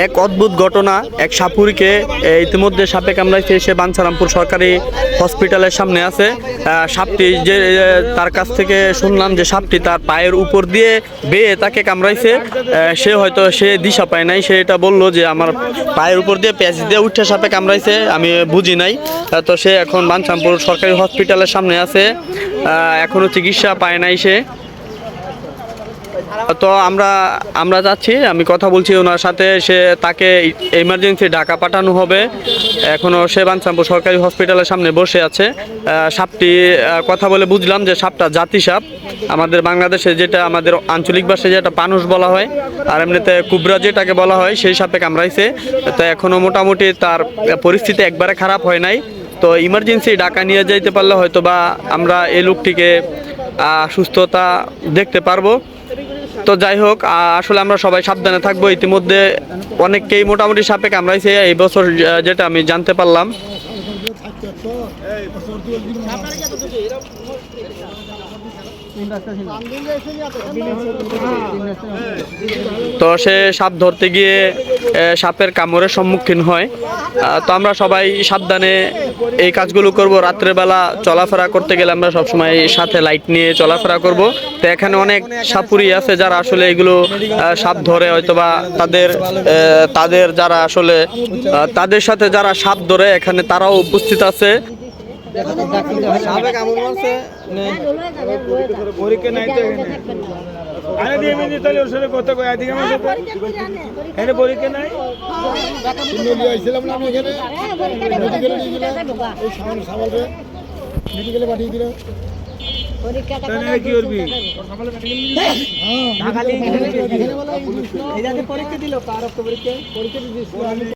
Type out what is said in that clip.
এক অদ্ভুত ঘটনা, এক সাপুরিকে ইতিমধ্যে সাপে কামড়াইছে। সে বাঞ্ছারামপুর সরকারি হসপিটালের সামনে আছে। সাপটি যে তার কাছ থেকে শুনলাম যে সাপটি তার পায়ের উপর দিয়ে বেয়ে তাকে কামড়াইছে। সে দিশা পায় নাই, সে এটা বললো যে আমার পায়ের উপর দিয়ে প্যাঁচ দিয়ে উঠে সাপে কামড়াইছে, আমি বুঝি নাই। তো সে এখন বাঞ্ছারামপুর সরকারি হসপিটালের সামনে আছে, এখনো চিকিৎসা পায় নাই সে। তো আমরা যাচ্ছি, আমি কথা বলছি ওনার সাথে, তাকে এমার্জেন্সি ঢাকা পাঠানো হবে। এখনও সে বাঞ্ছারামপুর সরকারি হসপিটালের সামনে বসে আছে। সাপটি কথা বলে বুঝলাম যে সাপটা জাতি সাপ, আমাদের বাংলাদেশে যেটা আমাদের আঞ্চলিক ভাষায় যেটা পানুস বলা হয়, আর এমনিতে কুবরা যেটাকে বলা হয়, সেই সাপে কামড়াইছে। তো এখনও মোটামুটি তার পরিস্থিতি একবারে খারাপ হয় নাই। তো ইমার্জেন্সি ঢাকা নিয়ে যাইতে পারলে হয়তো বা আমরা এই লোকটিকে সুস্থতা দেখতে পারবো। তো যাই হোক, আসলে আমরা সবাই সাবধানে থাকবো। ইতিমধ্যে অনেককেই মোটামুটি সাপে কামড়াইছে এই বছর, যেটা আমি জানতে পারলাম। তো সে সাপ ধরতে গিয়ে সাপের কামড়ের সম্মুখীন হয়। তো আমরা সবাই সাবধানে এই কাজগুলো করব। রাত্রেবেলা চলাফেরা করতে গেলে আমরা সবসময় সাথে লাইট নিয়ে চলাফেরা করব। তো এখানে অনেক সাপুরি আছে যারা আসলে এগুলো সাপ ধরে, হয়তোবা তাদের যারা আসলে তাদের সাথে যারা সাপ ধরে এখানে তারাও উপস্থিত আছে। পরীক্ষা দিল